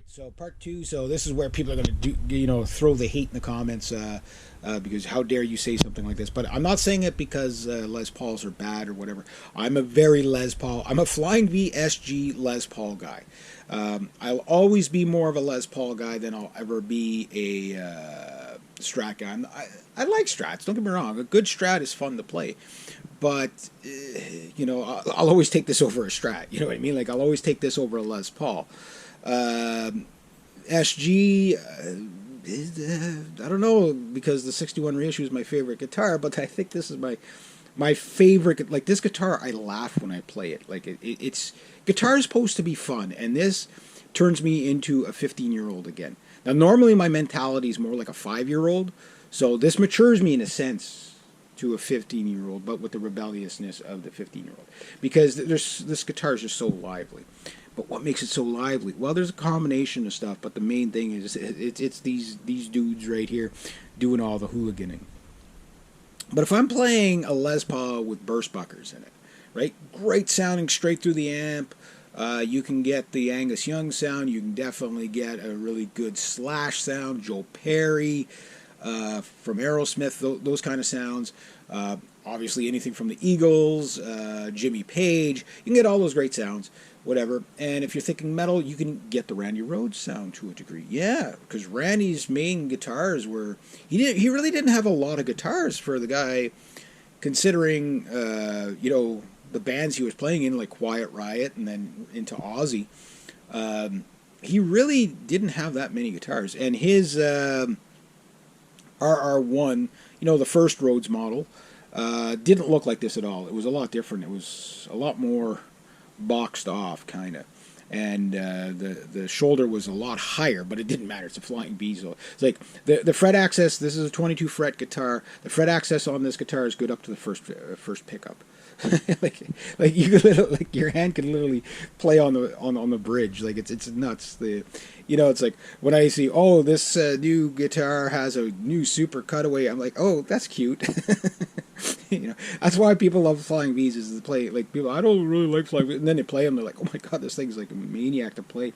So part two. So this is where people are going to throw the hate in the comments because how dare you say something like this? But I'm not saying it because Les Pauls are bad or whatever. I'm a very Les Paul. I'm a Flying V SG Les Paul guy. I'll always be more of a Les Paul guy than I'll ever be a Strat guy. I like Strats. Don't get me wrong. A good Strat is fun to play, but I'll always take this over a Strat. You know what I mean? Like I'll always take this over a Les Paul. SG, I don't know, because the 61 reissue is my favorite guitar, but I think this is my favorite. Like this guitar, I laugh when I play it. Like it's guitar is supposed to be fun, and this turns me into a 15-year-old again. Now, normally my mentality is more like a 5-year-old, so this matures me in a sense to a 15-year-old, but with the rebelliousness of the 15-year-old, because this guitar is just so lively. But what makes it so lively? Well, there's a combination of stuff, but the main thing is it's these dudes right here doing all the hooliganing. But if I'm playing a Les Paul with burst buckers in it, right? Great sounding straight through the amp. You can get the Angus Young sound. You can definitely get a really good Slash sound. Joe Perry from Aerosmith, those kind of sounds. Obviously, anything from the Eagles, Jimmy Page. You can get all those great sounds. Whatever. And if you're thinking metal, you can get the Randy Rhoads sound to a degree. Yeah, because Randy's main guitars were he really didn't have a lot of guitars for the guy, considering the bands he was playing in, like Quiet Riot and then into Ozzy. He really didn't have that many guitars, and his RR1, the first Rhoads model, didn't look like this at all. It was a lot different. It was a lot more boxed off, kind of, and the shoulder was a lot higher, but it didn't matter. It's a Flying V, so it's like the fret access. This is a 22 fret guitar. The fret access on this guitar is good up to the first pickup. like you could like your hand can literally play on the bridge. Like it's nuts. It's like when I see, oh, this new guitar has a new super cutaway, I'm like, oh, that's cute. That's why people love Flying V's, is to play. Like people, I don't really like Flying V's, and then they play them, they're like, oh my god, this thing's like a maniac to play.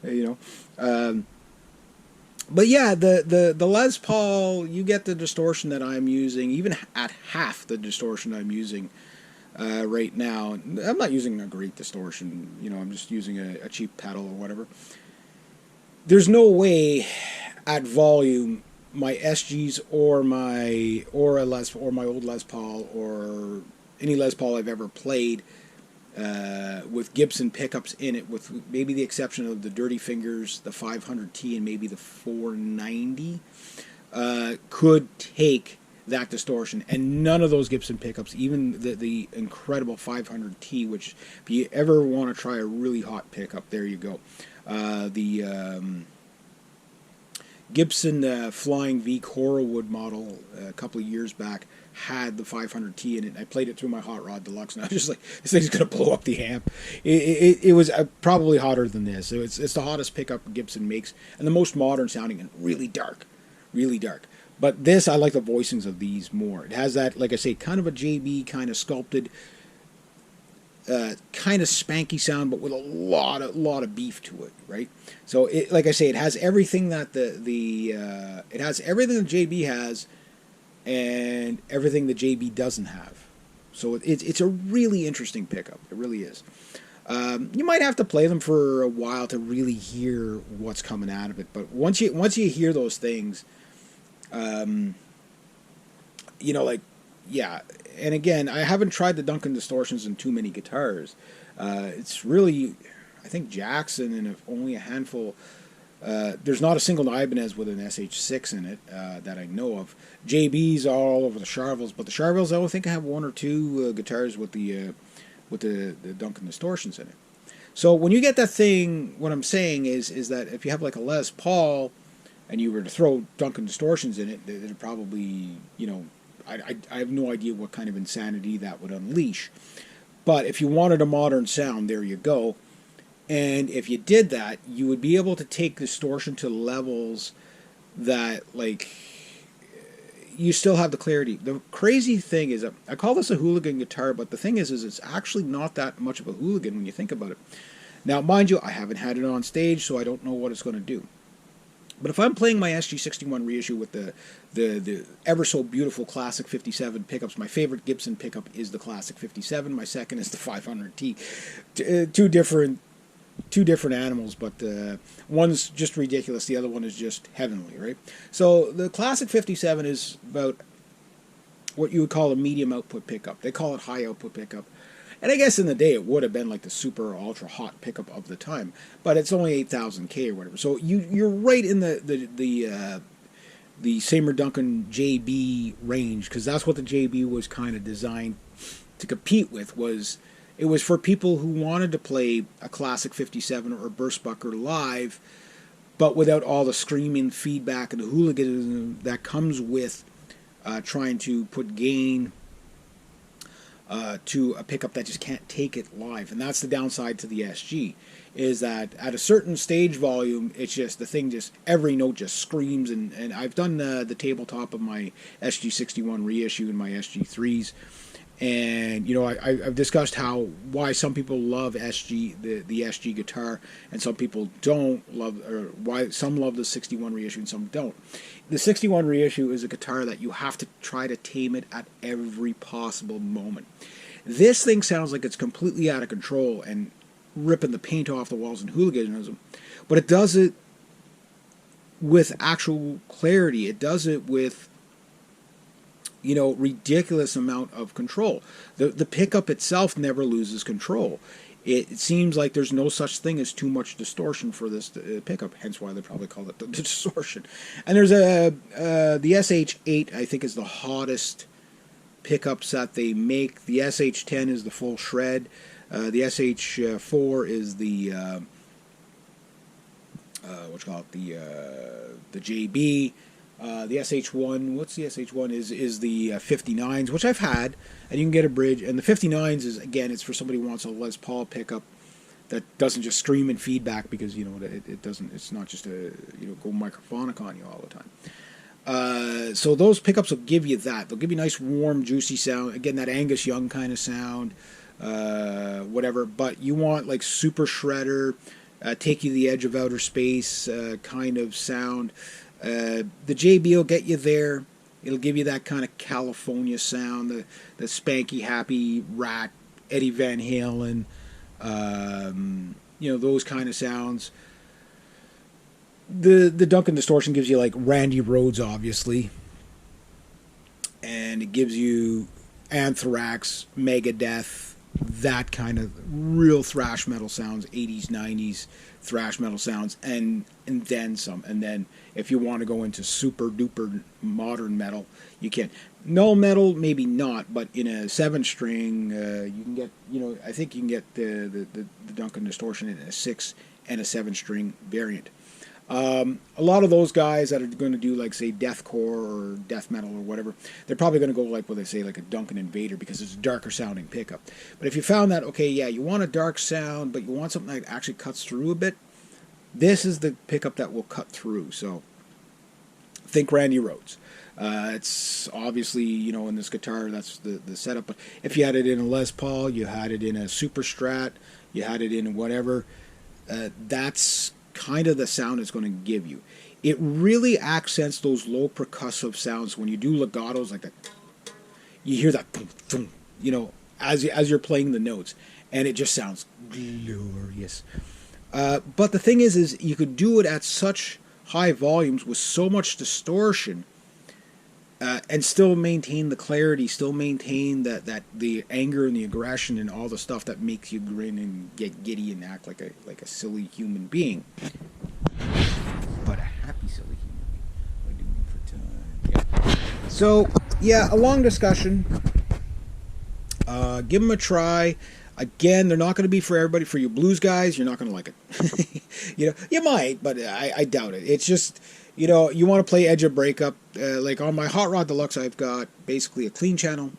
But yeah, the Les Paul, you get the distortion that I'm using, even at half the distortion I'm using right now. I'm not using a great distortion, I'm just using a cheap pedal or whatever. There's no way at volume my SGs or my old Les Paul or any Les Paul I've ever played with Gibson pickups in it, with maybe the exception of the Dirty Fingers, the 500T, and maybe the 490, could take that distortion. And none of those Gibson pickups, even the incredible 500T, which if you ever want to try a really hot pickup, there you go. The Gibson Flying V Coralwood model a couple of years back had the 500T in it. I played it through my Hot Rod Deluxe, and I was just like, this thing's going to blow up the amp. It was probably hotter than this. So it's the hottest pickup Gibson makes, and the most modern sounding, and really dark. Really dark. But this, I like the voicings of these more. It has that, like I say, kind of a JB kind of sculpted, kind of spanky sound, but with a lot of beef to it, right? So, like I say, it has everything that it has everything that JB has, and everything that JB doesn't have. So it's a really interesting pickup. It really is. You might have to play them for a while to really hear what's coming out of it. But once you hear those things, yeah. And again, I haven't tried the Duncan distortions in too many guitars. It's really, I think Jackson and only a handful. There's not a single Ibanez with an SH6 in it that I know of. JB's are all over the Charvels, but the Charvels, I don't think I have one or two guitars with the Duncan distortions in it. So when you get that thing, what I'm saying is that if you have like a Les Paul and you were to throw Duncan distortions in it, it'd probably, I have no idea what kind of insanity that would unleash. But if you wanted a modern sound, there you go. And if you did that, you would be able to take distortion to levels that, like, you still have the clarity. The crazy thing is, I call this a hooligan guitar, but the thing is it's actually not that much of a hooligan when you think about it. Now, mind you, I haven't had it on stage, so I don't know what it's going to do. But if I'm playing my SG61 reissue with the ever so beautiful Classic 57 pickups, my favorite Gibson pickup is the Classic 57. My second is the 500T. Two different animals, but one's just ridiculous. The other one is just heavenly, right? So the Classic 57 is about what you would call a medium output pickup. They call it high output pickup. And I guess in the day it would have been like the super ultra hot pickup of the time, but it's only 8,000K or whatever. So you're right in the Seymour Duncan JB range, because that's what the JB was kind of designed to compete with. It was for people who wanted to play a Classic 57 or a Burstbucker live, but without all the screaming feedback and the hooliganism that comes with trying to put gain to a pickup that just can't take it live. And that's the downside to the SG, is that at a certain stage volume, it's just, the thing just, every note just screams. And I've done the tabletop of my SG61 reissue and my SG3s. And, you know, I've discussed why some people love the SG guitar and some people don't love, or why some love the 61 reissue and some don't. The 61 reissue is a guitar that you have to try to tame it at every possible moment. This thing sounds like it's completely out of control and ripping the paint off the walls and hooliganism, but it does it with actual clarity. It does it with, you know, ridiculous amount of control. The pickup itself never loses control. It seems like there's no such thing as too much distortion for this pickup, hence why they probably call it the distortion. And there's the SH8, I think, is the hottest pickups that they make. The SH10 is the full shred. The SH4 is the the JB. The SH1, what's the SH1 is the 59s, which I've had, and you can get a bridge. And the 59s is, again, it's for somebody who wants a Les Paul pickup that doesn't just scream in feedback, because, you know, it doesn't, it's not just go microphonic on you all the time. So those pickups will give you that. They'll give you a nice, warm, juicy sound. Again, that Angus Young kind of sound, whatever. But you want like super shredder, take you to the edge of outer space kind of sound. The JB will get you there. It'll give you that kind of California sound, the spanky, happy rat, Eddie Van Halen, you know, those kind of sounds. The Duncan Distortion gives you like Randy Rhoads, obviously, and it gives you Anthrax, Megadeth, that kind of real thrash metal sounds, 80s, 90s thrash metal sounds, and then some. And then if you want to go into super duper modern metal, you can. No metal, maybe not, but in a 7-string, you can get, you know, I think you can get the Duncan Distortion in a 6 and a 7-string variant. A lot of those guys that are going to do, like, say, deathcore or death metal or whatever, they're probably going to go, like, what they say, like a Duncan Invader, because it's a darker sounding pickup. But if you found that, okay, yeah, you want a dark sound, but you want something that actually cuts through a bit, this is the pickup that will cut through. So think Randy Rhoads. It's obviously, you know, in this guitar, that's the setup. But if you had it in a Les Paul, you had it in a Super Strat, you had it in whatever, that's kind of the sound it's going to give you. It really accents those low percussive sounds. When you do legatos like that, you hear that boom, boom, you know, as you're playing the notes, and it just sounds glorious. But the thing is you could do it at such high volumes with so much distortion, and still maintain the clarity, still maintain that the anger and the aggression and all the stuff that makes you grin and get giddy and act like a silly human being. But a happy silly human being. What I do for time. Yeah. So, yeah, a long discussion. Give them a try. Again, they're not going to be for everybody. For you blues guys, you're not going to like it. You know, you might, but I doubt it. It's just, you know, you want to play edge of breakup. Like on my Hot Rod Deluxe, I've got basically a clean channel.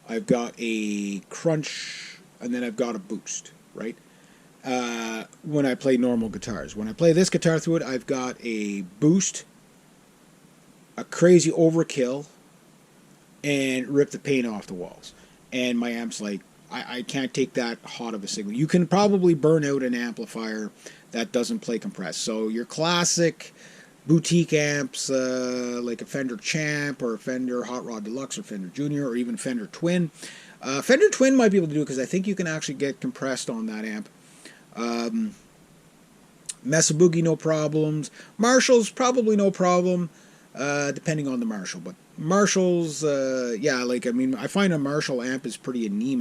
I've got a crunch, and then I've got a boost, right? When I play normal guitars. When I play this guitar through it, I've got a boost, a crazy overkill, and rip the paint off the walls. And my amp's like I can't take that hot of a signal. You can probably burn out an amplifier that doesn't play compressed. So your classic boutique amps, like a Fender Champ or a Fender Hot Rod Deluxe or Fender Junior or even Fender Twin. Fender Twin might be able to do it because I think you can actually get compressed on that amp. Mesa Boogie, no problems. Marshalls, probably no problem, depending on the Marshall. But Marshalls, yeah, like, I mean, I find a Marshall amp is pretty anemic.